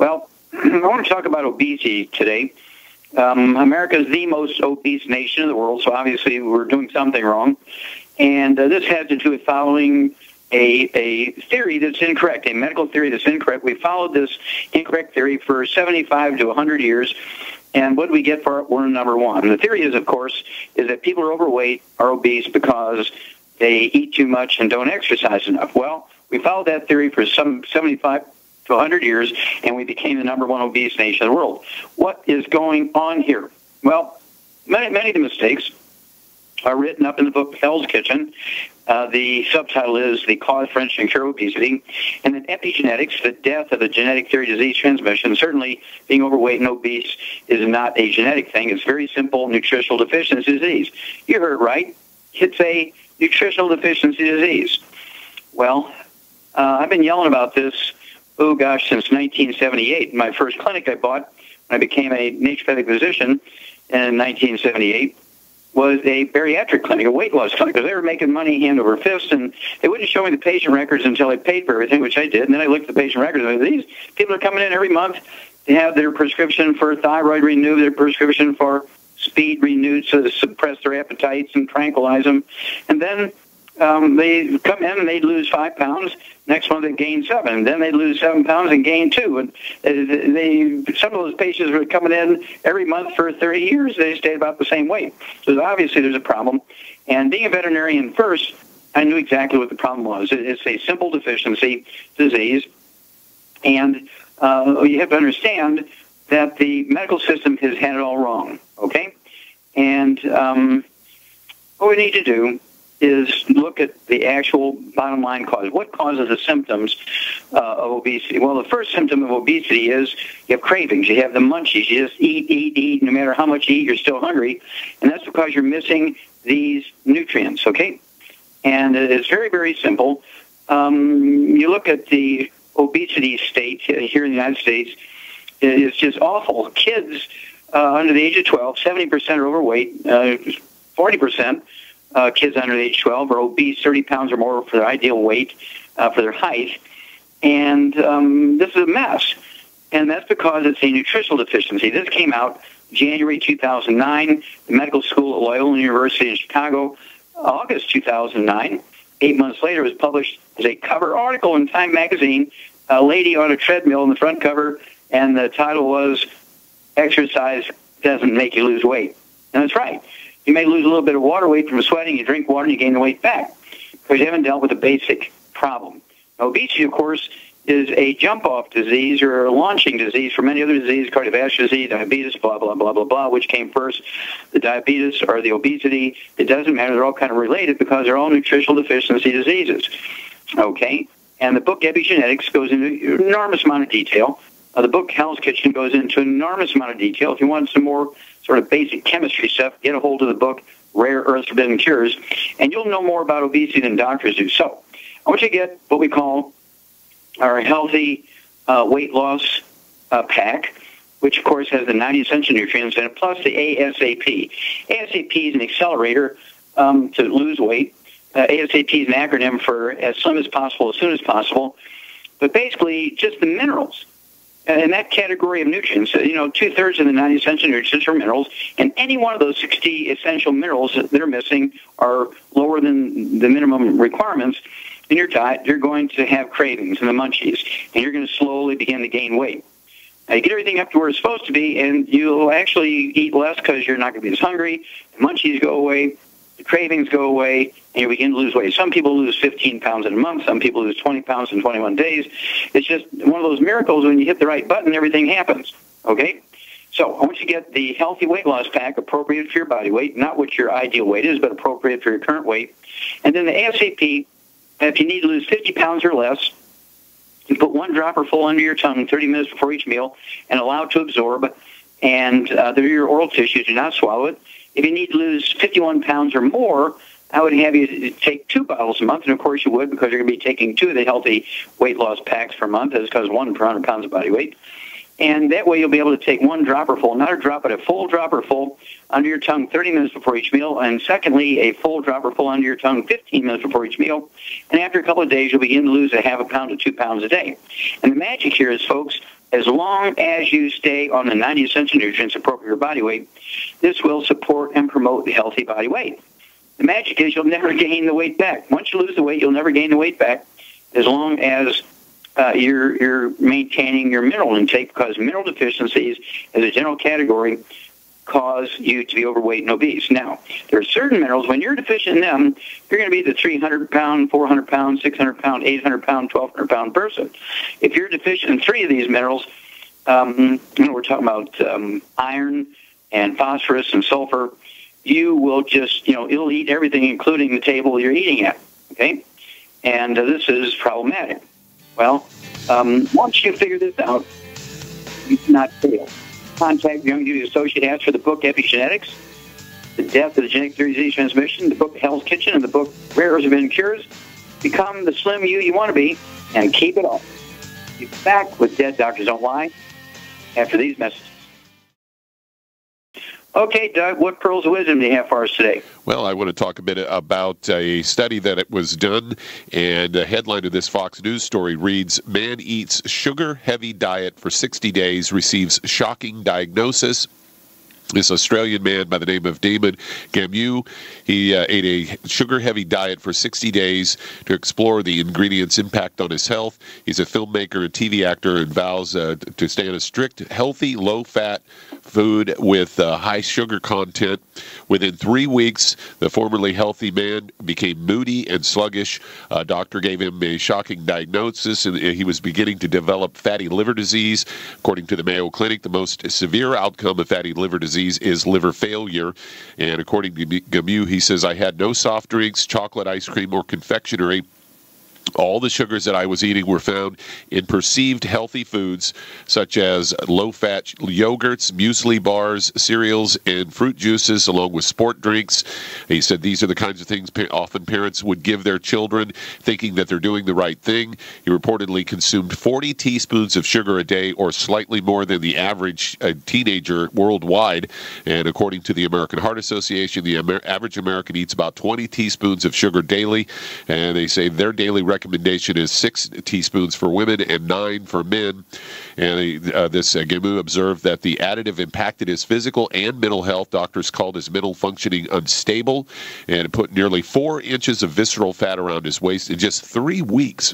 Well, I want to talk about obesity today. America is the most obese nation in the world, so obviously we're doing something wrong. And this has to do with following a theory that's incorrect, a medical theory that's incorrect. We followed this incorrect theory for 75 to 100 years, and what do we get for it? We're number one. The theory is, of course, is that people are overweight, are obese because they eat too much and don't exercise enough. Well, we followed that theory for some 75 to 100 years, and we became the number one obese nation in the world. What is going on here? Well, many of the mistakes are written up in the book Hell's Kitchen. The subtitle is The Cause, Prevention, and Cure of Obesity. And then epigenetics, the death of the genetic theory of disease transmission. Certainly, being overweight and obese is not a genetic thing. It's very simple nutritional deficiency disease. You heard it right. It's a nutritional deficiency disease. Well, I've been yelling about this, since 1978. My first clinic I bought when I became a naturopathic physician in 1978 was a bariatric clinic, a weight loss clinic, because they were making money hand over fist, and they wouldn't show me the patient records until I paid for everything, which I did. And then I looked at the patient records, and these people are coming in every month to have their prescription for thyroid renewed, their prescription for speed renewed to suppress their appetites and tranquilize them. And then they come in and they lose 5 pounds. Next month they gain 7. Then they lose 7 pounds and gain 2. And some of those patients were coming in every month for 30 years. They stayed about the same weight. So obviously there's a problem. And being a veterinarian first, I knew exactly what the problem was. It's a simple deficiency disease. And you have to understand that the medical system has had it all wrong. Okay? And what we need to do is look at the actual bottom line cause. What causes the symptoms of obesity? Well, the first symptom of obesity is you have cravings. You have the munchies. You just eat. No matter how much you eat, you're still hungry. And that's because you're missing these nutrients, okay? And it's very, very simple. You look at the obesity state here in the United States, it's just awful. Kids under the age of 12, 70% are overweight, 40%. Kids under the age of 12 are obese, 30 pounds or more for their ideal weight, for their height. And this is a mess. And that's because it's a nutritional deficiency. This came out January 2009, the medical school at Loyola University in Chicago, August 2009. 8 months later, it was published as a cover article in Time magazine, a lady on a treadmill in the front cover, and the title was, "Exercise Doesn't Make You Lose Weight." And that's right. You may lose a little bit of water weight from sweating. You drink water and you gain the weight back because you haven't dealt with the basic problem. Now, obesity, of course, is a jump-off disease or a launching disease for many other diseases, cardiovascular disease, diabetes, blah, blah, blah, blah, blah, which came first, the diabetes or the obesity. It doesn't matter. They're all kind of related because they're all nutritional deficiency diseases. Okay? And the book Epigenetics goes into an enormous amount of detail. The book Hell's Kitchen goes into an enormous amount of detail. If you want some more sort of basic chemistry stuff, get a hold of the book Rare Earths Forbidden Cures, and you'll know more about obesity than doctors do. So I want you to get what we call our healthy weight loss pack, which, of course, has the 90 essential nutrients in it, plus the ASAP. ASAP is an accelerator to lose weight. ASAP is an acronym for as slim as possible, as soon as possible. But basically, just the minerals. In that category of nutrients, 2/3 of the 90 essential nutrients are minerals, and any one of those 60 essential minerals that are missing are lower than the minimum requirements in your diet, you're going to have cravings and the munchies, and you're going to slowly begin to gain weight. Now, you get everything up to where it's supposed to be, and you'll actually eat less because you're not going to be as hungry. The munchies go away, the cravings go away, and you begin to lose weight. Some people lose 15 pounds in a month. Some people lose 20 pounds in 21 days. It's just one of those miracles when you hit the right button, everything happens, okay? So I want you to get the healthy weight loss pack appropriate for your body weight, not what your ideal weight is, but appropriate for your current weight. And then the ASAP, if you need to lose 50 pounds or less, you put 1 dropper full under your tongue 30 minutes before each meal and allow it to absorb. And they're your oral tissues. Do not swallow it. If you need to lose 51 pounds or more, I would have you take 2 bottles a month, and of course you would because you're going to be taking 2 of the healthy weight loss packs per month. That's because 1 per 100 pounds of body weight. And that way you'll be able to take 1 dropper full, not a drop, but a full dropper full under your tongue 30 minutes before each meal. And secondly, a full dropper full under your tongue 15 minutes before each meal. And after a couple of days, you'll begin to lose a half a pound to 2 pounds a day. And the magic here is, folks, as long as you stay on the 90 essential nutrients appropriate for your body weight, this will support and promote the healthy body weight. The magic is you'll never gain the weight back. Once you lose the weight, you'll never gain the weight back as long as you're maintaining your mineral intake, because mineral deficiencies as a general category cause you to be overweight and obese. Now, there are certain minerals, when you're deficient in them, you're going to be the 300-pound, 400-pound, 600-pound, 800-pound, 1,200-pound person. If you're deficient in 3 of these minerals, we're talking about iron and phosphorus and sulfur, you will just, it'll eat everything, including the table you're eating at, okay? And this is problematic. Well, once you figure this out, you cannot fail. Contact Young Duty Associate Ask for the book Epigenetics, The Death of the Genetic Theory of Disease Transmission, the book Hell's Kitchen, and the book Rare Herbs and Cures. Become the slim you want to be, and keep it up. Be back with Dead Doctors Don't Lie after these messages. Okay, Doug, what pearls of wisdom do you have for us today? Well, I want to talk a bit about a study that it was done, and the headline of this Fox News story reads, "Man eats sugar-heavy diet for 60 days, receives shocking diagnosis." This Australian man by the name of Damon Gameau, he ate a sugar-heavy diet for 60 days to explore the ingredients' impact on his health. He's a filmmaker and TV actor and vows to stay on a strict, healthy, low-fat food with high sugar content. Within 3 weeks, the formerly healthy man became moody and sluggish. A doctor gave him a shocking diagnosis, and he was beginning to develop fatty liver disease. According to the Mayo Clinic, the most severe outcome of fatty liver disease is liver failure. And according to Gameau, he says, "I had no soft drinks, chocolate, ice cream, or confectionery. All the sugars that I was eating were found in perceived healthy foods, such as low-fat yogurts, muesli bars, cereals, and fruit juices, along with sport drinks." He said these are the kinds of things often parents would give their children, thinking that they're doing the right thing. He reportedly consumed 40 teaspoons of sugar a day, or slightly more than the average teenager worldwide. And according to the American Heart Association, the average American eats about 20 teaspoons of sugar daily, and they say their daily recommendation is 6 teaspoons for women and 9 for men. And this Gameau observed that the additive impacted his physical and mental health. Doctors called his mental functioning unstable, and put nearly 4 inches of visceral fat around his waist in just 3 weeks.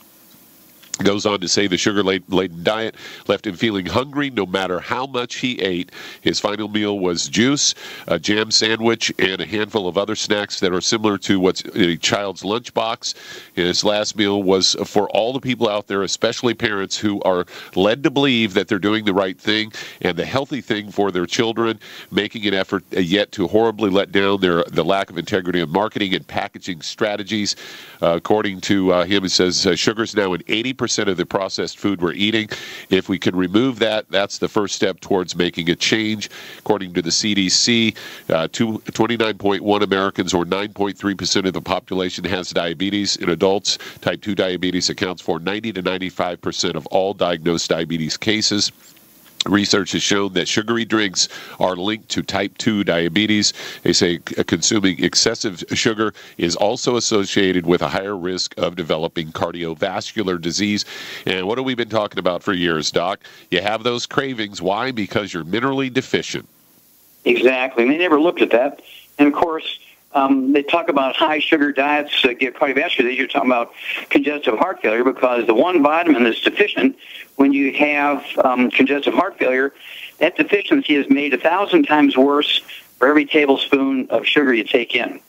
Goes on to say the sugar-laden diet left him feeling hungry no matter how much he ate. His final meal was juice, a jam sandwich, and a handful of other snacks that are similar to what's in a child's lunchbox. And his last meal was for all the people out there, especially parents, who are led to believe that they're doing the right thing and the healthy thing for their children, making an effort yet to horribly let down the lack of integrity of marketing and packaging strategies. According to him, he says sugar's now in 80% of the processed food we're eating. If we can remove that, that's the first step towards making a change. According to the CDC, 29.1 Americans, or 9.3% of the population, has diabetes. In adults, type 2 diabetes accounts for 90 to 95% of all diagnosed diabetes cases. Research has shown that sugary drinks are linked to type 2 diabetes. They say consuming excessive sugar is also associated with a higher risk of developing cardiovascular disease. And what have we been talking about for years, Doc? You have those cravings. Why? Because you're minerally deficient. Exactly. And they never looked at that. And, of course, they talk about high sugar diets get cardiovascular disease. You're talking about congestive heart failure, because the one vitamin that's deficient when you have congestive heart failure, that deficiency is made 1,000 times worse for every tablespoon of sugar you take in.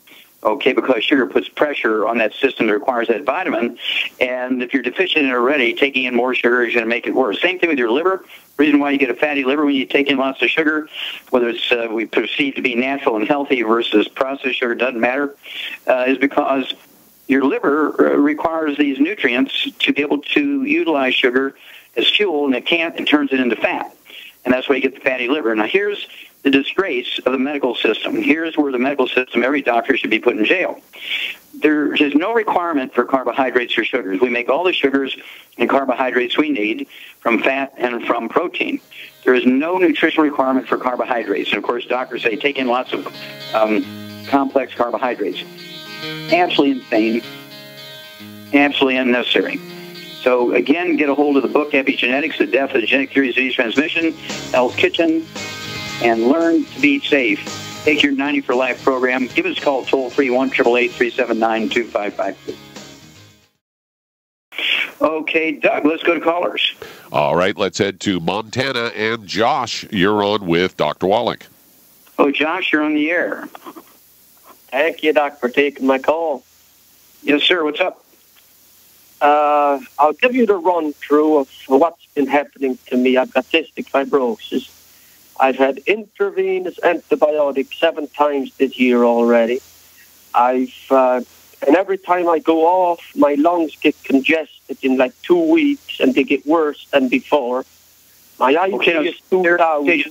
Okay, because sugar puts pressure on that system that requires that vitamin, and if you're deficient in it already, taking in more sugar is going to make it worse. Same thing with your liver. The reason why you get a fatty liver when you take in lots of sugar, whether it's we perceive to be natural and healthy versus processed sugar, doesn't matter, is because your liver requires these nutrients to be able to utilize sugar as fuel, and it can't, and turns it into fat. And that's why you get the fatty liver. Now, here's the disgrace of the medical system. Here's where the medical system, every doctor should be put in jail. There is no requirement for carbohydrates or sugars. We make all the sugars and carbohydrates we need from fat and from protein. There is no nutritional requirement for carbohydrates. And, of course, doctors say take in lots of complex carbohydrates. Absolutely insane. Absolutely unnecessary. So, again, get a hold of the book, Epigenetics, The Death of the Genetic Theory of Disease Transmission, Hell's Kitchen, and learn to be safe. Take your 90 for Life program. Give us a call toll-free, 1-888-379-2552. Okay, Doug, let's go to callers. All right, let's head to Montana. And Josh, you're on with Dr. Wallach. Oh, Josh, you're on the air. Thank you, Doc, for taking my call. Yes, sir. What's up? I'll give you the run-through of what's been happening to me. I've got cystic fibrosis. I've had intravenous antibiotics 7 times this year already. And every time I go off, my lungs get congested in like 2 weeks, and they get worse than before. My IP is 2,000. Okay,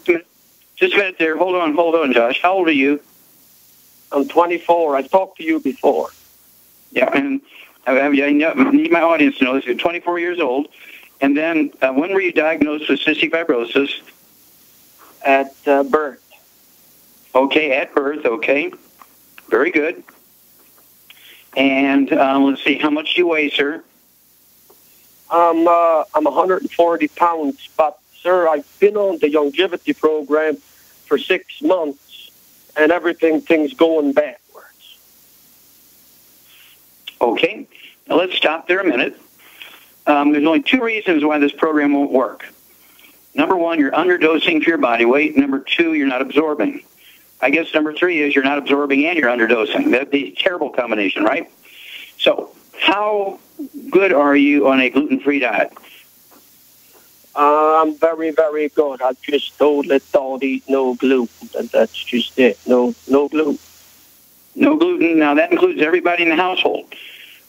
just a minute there. Hold on, Josh. How old are you? I'm 24. I've talked to you before. Yeah, and I need my audience to know this. You're 24 years old. And then when were you diagnosed with cystic fibrosis? At birth. Okay, at birth. Okay. Very good. And let's see, how much do you weigh, sir? I'm 140 pounds, but, sir, I've been on the longevity program for 6 months, and things going backwards. Okay. Now, let's stop there a minute. There's only 2 reasons why this program won't work. Number 1, you're underdosing for your body weight. Number 2, you're not absorbing. I guess number 3 is you're not absorbing and you're underdosing. That'd be a terrible combination, right? So how good are you on a gluten-free diet? I'm very, very good. I've just totally don't eat no gluten, and that's just it. No gluten. No gluten. Now, that includes everybody in the household.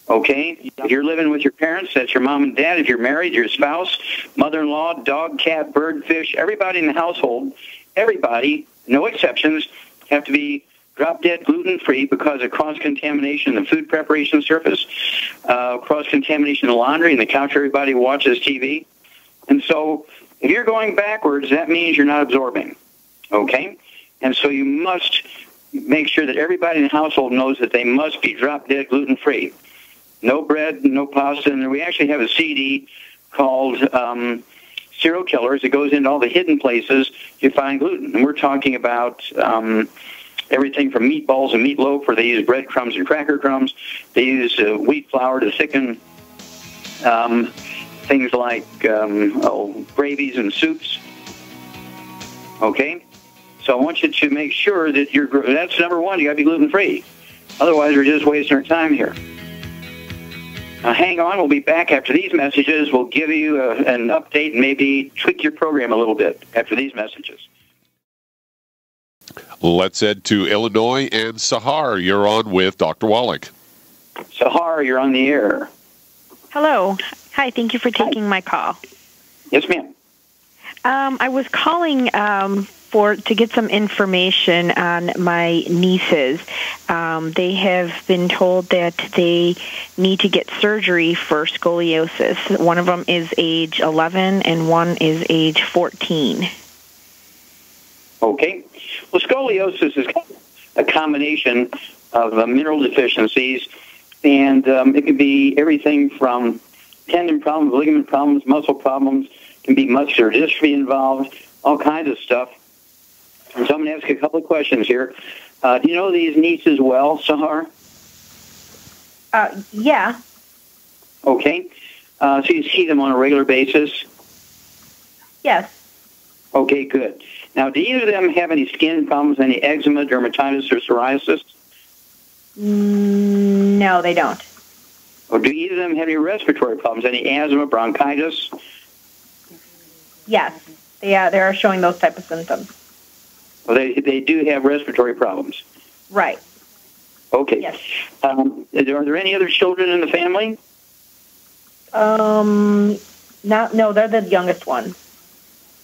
Okay? Yeah. If you're living with your parents, that's your mom and dad. If you're married, your spouse, mother-in-law, dog, cat, bird, fish, everybody in the household, everybody, no exceptions, have to be drop-dead gluten-free because of cross-contamination in the food preparation surface, cross-contamination in the laundry and the couch everybody watches TV. And so if you're going backwards, that means you're not absorbing, okay? And so you must make sure that everybody in the household knows that they must be drop-dead gluten-free. No bread, no pasta. And we actually have a CD called Serial Killers. It goes into all the hidden places you find gluten. And we're talking about everything from meatballs and meatloaf, where they use breadcrumbs and cracker crumbs. They use wheat flour to thicken things like gravies and soups. Okay? So I want you to make sure that that's number 1. You got to be gluten-free. Otherwise, we're just wasting our time here. Now, hang on. We'll be back after these messages. We'll give you an update and maybe tweak your program a little bit after these messages. Let's head to Illinois. And Sahar, you're on with Dr. Wallach. Sahar, you're on the air. Hello. Hi, thank you for taking my call. Yes, ma'am. I was calling to get some information on my nieces. They have been told that they need to get surgery for scoliosis. One of them is age 11 and one is age 14. Okay. Well, scoliosis is a combination of mineral deficiencies, and it can be everything from tendon problems, ligament problems, muscle problems, can be muscular dystrophy involved, all kinds of stuff. And so I'm going to ask you a couple of questions here. Do you know these nieces well, Sahar? Yeah. Okay. So you see them on a regular basis? Yes. Okay, good. Now, do either of them have any skin problems, any eczema, dermatitis, or psoriasis? No, they don't. Or do either of them have any respiratory problems, any asthma, bronchitis? Yes. They are showing those type of symptoms. Well, they do have respiratory problems. Right. Okay. Yes. Are there any other children in the family? No, they're the youngest one.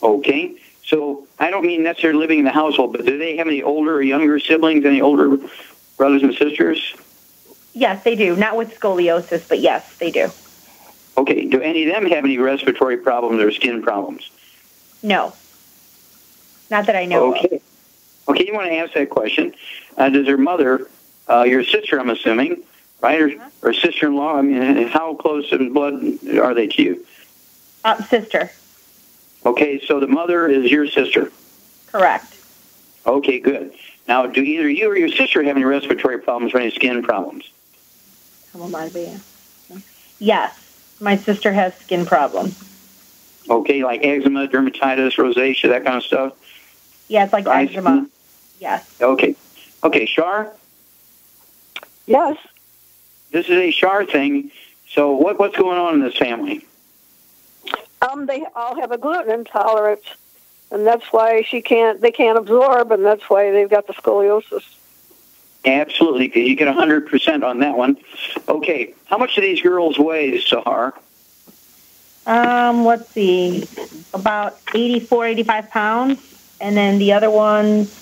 Okay. So I don't mean necessarily living in the household, but do they have any older or younger siblings, any older brothers and sisters? Yes, they do. Not with scoliosis, but yes, they do. Okay. Do any of them have any respiratory problems or skin problems? No. Not that I know of. Okay, you want to ask that question. Does her mother, your sister, I'm assuming, right? Or sister-in-law? I mean, how close in blood are they to you? Sister. Okay, so the mother is your sister. Correct. Okay, good. Now, do either you or your sister have any respiratory problems or any skin problems? Yes, my sister has skin problems. Okay, like eczema, dermatitis, rosacea, that kind of stuff? Yeah, it's like eczema. Yes. Okay. Okay, Shar? Yes. This is a Shar thing. So what's going on in this family? They all have a gluten intolerance, and that's why they can't absorb, and that's why they've got the scoliosis. Absolutely, because you get 100% on that one. Okay, how much do these girls weigh, Sahar? Let's see, about 84, 85 pounds, and then the other one's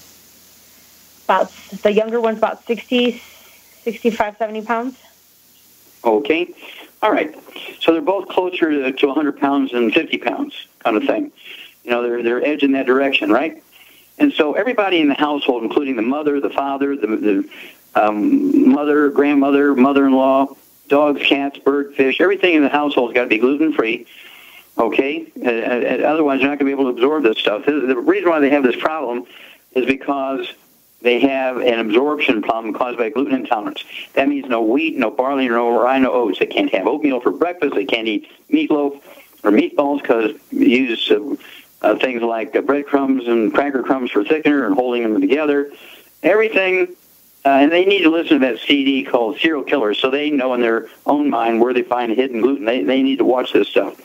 the younger one's about 60, 65, 70 pounds. Okay, all right. So they're both closer to 100 pounds than 50 pounds, kind of thing. You know, they're edging that direction, right? And so everybody in the household, including the mother, the father, the mother, grandmother, mother-in-law, dogs, cats, bird, fish, everything in the household's got to be gluten-free, okay? Otherwise, you're not going to be able to absorb this stuff. The reason why they have this problem is because they have an absorption problem caused by gluten intolerance. That means no wheat, no barley, no rye, no oats. They can't have oatmeal for breakfast. They can't eat meatloaf or meatballs because you use things like breadcrumbs and cracker crumbs for thickener and holding them together. Everything, and they need to listen to that CD called Serial Killers so they know in their own mind where they find hidden gluten. They need to watch this stuff.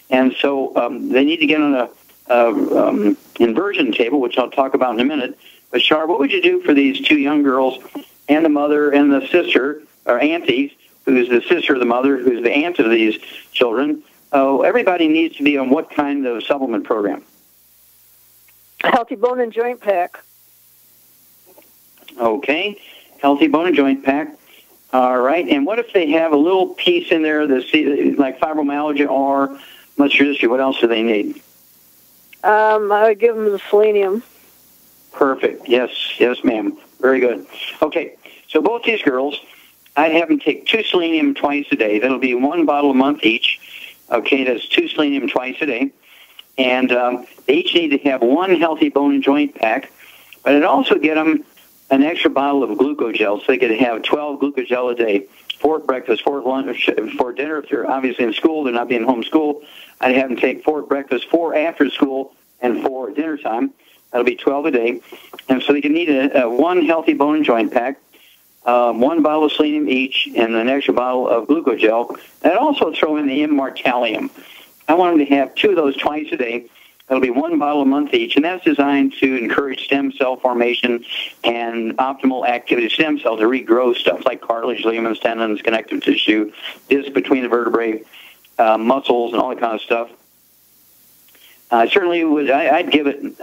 And so they need to get on a inversion table, which I'll talk about in a minute. But, Shar, what would you do for these two young girls and the mother and the sister, or aunties, who's the sister of the mother, who's the aunt of these children? Oh, everybody needs to be on what kind of supplement program? A healthy bone and joint pack. Okay, healthy bone and joint pack. All right, and what if they have a little piece in there that's like fibromyalgia or muscular dystrophy? What else do they need? I would give them the selenium. Perfect. Yes, ma'am. Very good. Okay, so both these girls, I'd have them take 2 selenium twice a day. That'll be 1 bottle a month each. Okay, that's 2 selenium twice a day. And they each need to have 1 healthy bone and joint pack. But I'd also get them an extra bottle of glucogel so they could have 12 glucogel a day. 4 at breakfast, 4 at lunch, 4 at dinner. If they're obviously in school, they're not being homeschooled, I'd have them take 4 at breakfast, 4 after school, and 4 at dinner time. That'll be 12 a day. And so they can need a 1 healthy bone and joint pack, 1 bottle of selenium each, and an extra bottle of glucogel. And I'd also throw in the immortalium. I want them to have 2 of those twice a day. That'll be 1 bottle a month each, and that's designed to encourage stem cell formation and optimal activity of stem cells to regrow stuff like cartilage, ligaments, tendons, connective tissue, disc between the vertebrae, muscles, and all that kind of stuff. I certainly would. I'd give it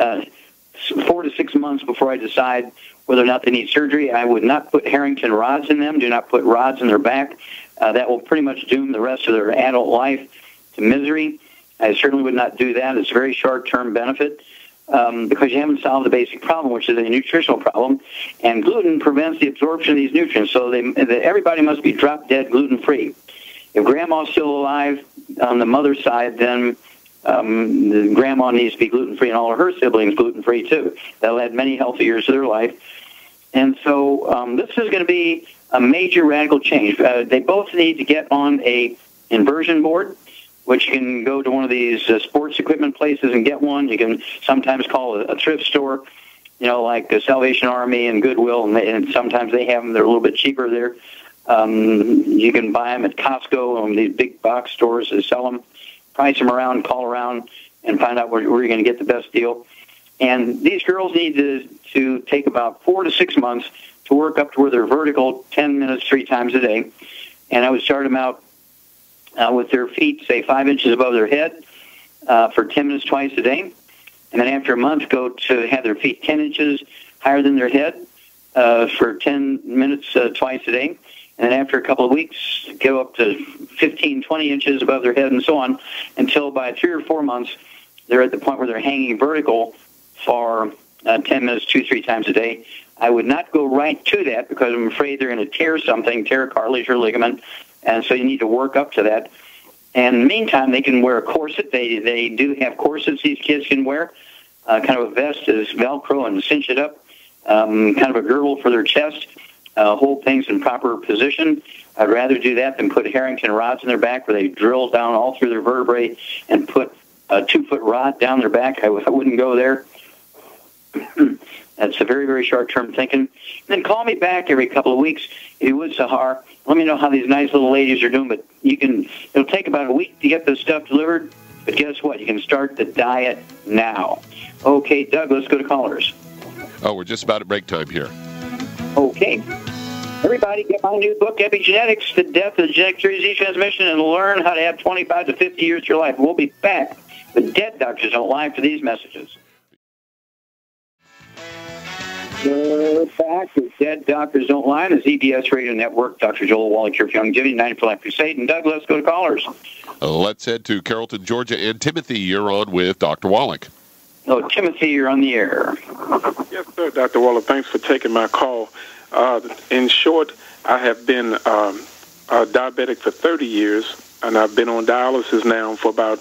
4 to 6 months before I decide whether or not they need surgery. I would not put Harrington rods in them. Do not put rods in their back. That will pretty much doom the rest of their adult life to misery. I certainly would not do that. It's a very short-term benefit because you haven't solved the basic problem, which is a nutritional problem. And gluten prevents the absorption of these nutrients, so everybody must be drop-dead gluten-free. If grandma's still alive on the mother's side, then the grandma needs to be gluten-free and all of her siblings gluten-free too. That'll add many healthy years to their life. And so this is going to be a major radical change. They both need to get on a inversion board, which you can go to one of these sports equipment places and get one. You can sometimes call a thrift store, you know, like the Salvation Army and Goodwill, and sometimes they have them. They're a little bit cheaper there. You can buy them at Costco and these big box stores that sell them. Price them around, call around, and find out where you're going to get the best deal. And these girls need to take about 4 to 6 months to work up to where they're vertical 10 minutes 3 times a day. And I would start them out with their feet, say, 5 inches above their head for 10 minutes twice a day. And then after a month, go to have their feet 10 inches higher than their head for 10 minutes twice a day. And then after a couple of weeks, go up to 15, 20 inches above their head and so on until by 3 or 4 months, they're at the point where they're hanging vertical for 10 minutes 2-3 times a day. I would not go right to that because I'm afraid they're going to tear something, tear cartilage or ligament, and so you need to work up to that. And in the meantime, they can wear a corset. They do have corsets these kids can wear, kind of a vest is Velcro and cinch it up, kind of a girdle for their chest, hold things in proper position. I'd rather do that than put Harrington rods in their back where they drill down all through their vertebrae and put a 2-foot rod down their back. I wouldn't go there. That's a very, very short-term thinking. And then call me back every couple of weeks if you would, Sahar. Let me know how these nice little ladies are doing. But it'll take about a week to get this stuff delivered. But guess what? You can start the diet now. Okay, Doug, let's go to callers. Oh, we're just about at break time here. Okay. Everybody get my new book, Epigenetics, The Death of the Genetic Disease Transmission, and learn how to have 25 to 50 years of your life. We'll be back. The dead doctors don't lie for these messages. We're back with Dead Doctors Don't Lie on the ZBS Radio Network. Dr. Joel Wallach here for Longevity, 90 for Life Crusade. And Doug, let's go to callers. Let's head to Carrollton, Georgia. And Timothy, you're on with Dr. Wallach. Oh, Timothy, you're on the air. Yes, sir, Dr. Wallach. Thanks for taking my call. In short, I have been diabetic for 30 years, and I've been on dialysis now for about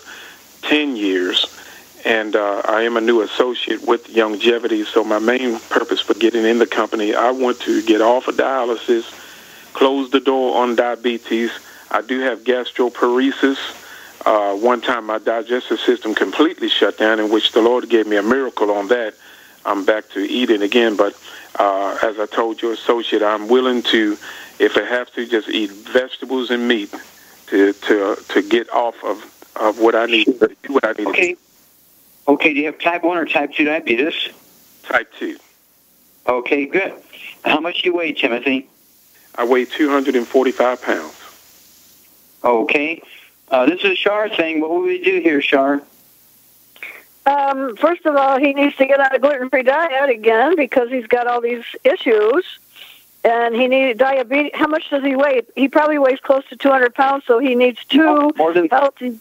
10 years. And I am a new associate with Longevity, so my main purpose for getting in the company, I want to get off of dialysis, close the door on diabetes. I do have gastroparesis. One time my digestive system completely shut down, in which the Lord gave me a miracle on that. I'm back to eating again, but as I told your associate, I'm willing to, if I have to, just eat vegetables and meat to get off of what I need. What I need. Okay. Okay, do you have type 1 or type 2 diabetes? Type 2. Okay, good. How much do you weigh, Timothy? I weigh 245 pounds. Okay. This is Shar saying, what will we do here, Shar? First of all, he needs to get on a gluten-free diet again because he's got all these issues. And he needs diabetes. How much does he weigh? He probably weighs close to 200 pounds, so he needs two healthy.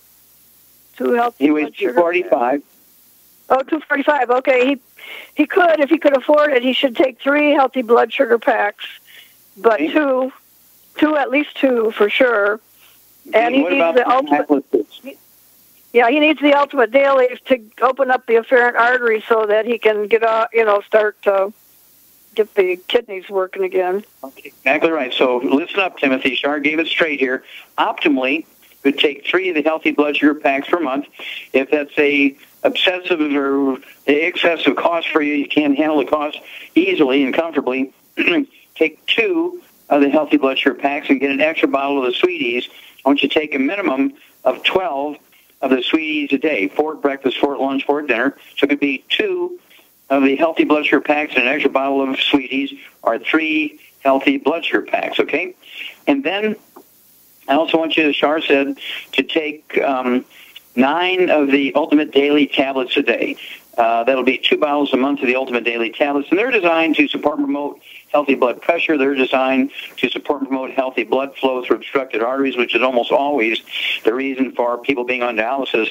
He weighs 245. Oh, 245. Okay, he could, if he could afford it, he should take 3 healthy blood sugar packs, but two, at least 2 for sure. And he needs the ultimate. Yeah, he needs the ultimate daily to open up the afferent artery so that he can get start to get the kidneys working again. Okay, exactly right. So listen up, Timothy. Shar gave it straight here. Optimally, would take 3 of the healthy blood sugar packs per month. If that's a obsessive or excessive cost for you, you can't handle the cost easily and comfortably, take 2 of the healthy blood sugar packs and get an extra bottle of the Sweeties. I want you to take a minimum of 12 of the Sweeties a day, 4 at breakfast, 4 at lunch, 4 at dinner. So it could be 2 of the healthy blood sugar packs and an extra bottle of Sweeties, or 3 healthy blood sugar packs, okay? And then I also want you, as Shar said, to take 9 of the Ultimate Daily tablets a day. That'll be 2 bottles a month of the Ultimate Daily tablets, and they're designed to support and promote healthy blood pressure. They're designed to support and promote healthy blood flow through obstructed arteries, which is almost always the reason for people being on dialysis,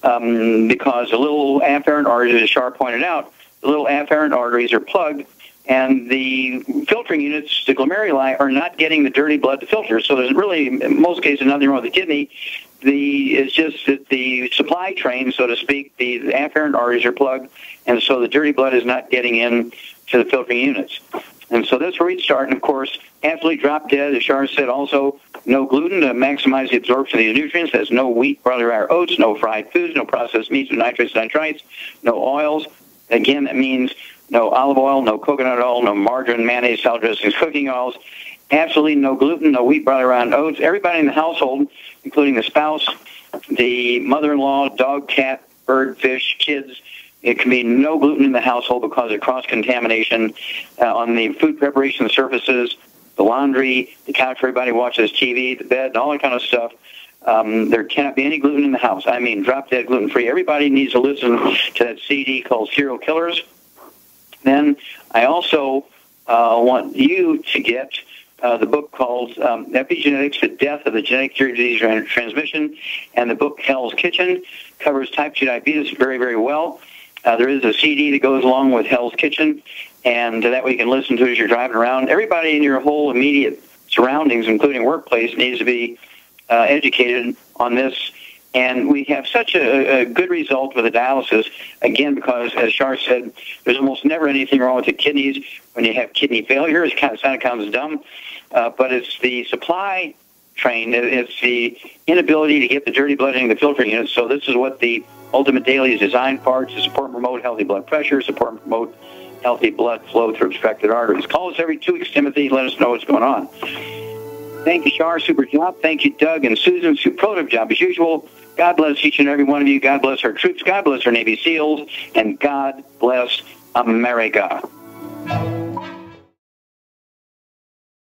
because the little afferent arteries, as Shar pointed out, the little afferent arteries are plugged, and the filtering units, the glomeruli, are not getting the dirty blood to filter. So there's really, in most cases, nothing wrong with the kidney. It's just that the supply train, so to speak, the afferent arteries are plugged, and so the dirty blood is not getting in to the filtering units. And so that's where we'd start. And, of course, absolutely drop dead, as Shar said, also no gluten to maximize the absorption of these nutrients. There's no wheat, barley, rye, or oats, no fried foods, no processed meats, no nitrates, nitrites, no oils. Again, that means no olive oil, no coconut oil, no margarine, mayonnaise, salad dressings, cooking oils. Absolutely no gluten, no wheat, barley, rye, and oats. Everybody in the household, including the spouse, the mother-in-law, dog, cat, bird, fish, kids, it can be no gluten in the household because of cross-contamination on the food preparation surfaces, the laundry, the couch where everybody watches TV, the bed, and all that kind of stuff. There cannot be any gluten in the house. I mean, drop-dead gluten-free. Everybody needs to listen to that CD called Serial Killers. Then I also want you to get the book called Epigenetics, The Death of the Genetic Disease Transmission, and the book Hell's Kitchen covers type 2 diabetes very, very well. There is a CD that goes along with Hell's Kitchen, and that way you can listen to it as you're driving around. Everybody in your whole immediate surroundings, including workplace, needs to be educated on this. And we have such a good result with the dialysis, again, because, as Shar said, there's almost never anything wrong with the kidneys when you have kidney failure. It kind of sounds dumb, but it's the supply train. It's the inability to get the dirty blood into the filter unit. So this is what the Ultimate Daily is designed for, to support and promote healthy blood pressure, support and promote healthy blood flow through obstructed arteries. Call us every 2 weeks, Timothy. Let us know what's going on. Thank you, Shar. Super job. Thank you, Doug and Susan. Superlative job as usual. God bless each and every one of you. God bless our troops. God bless our Navy SEALs. And God bless America.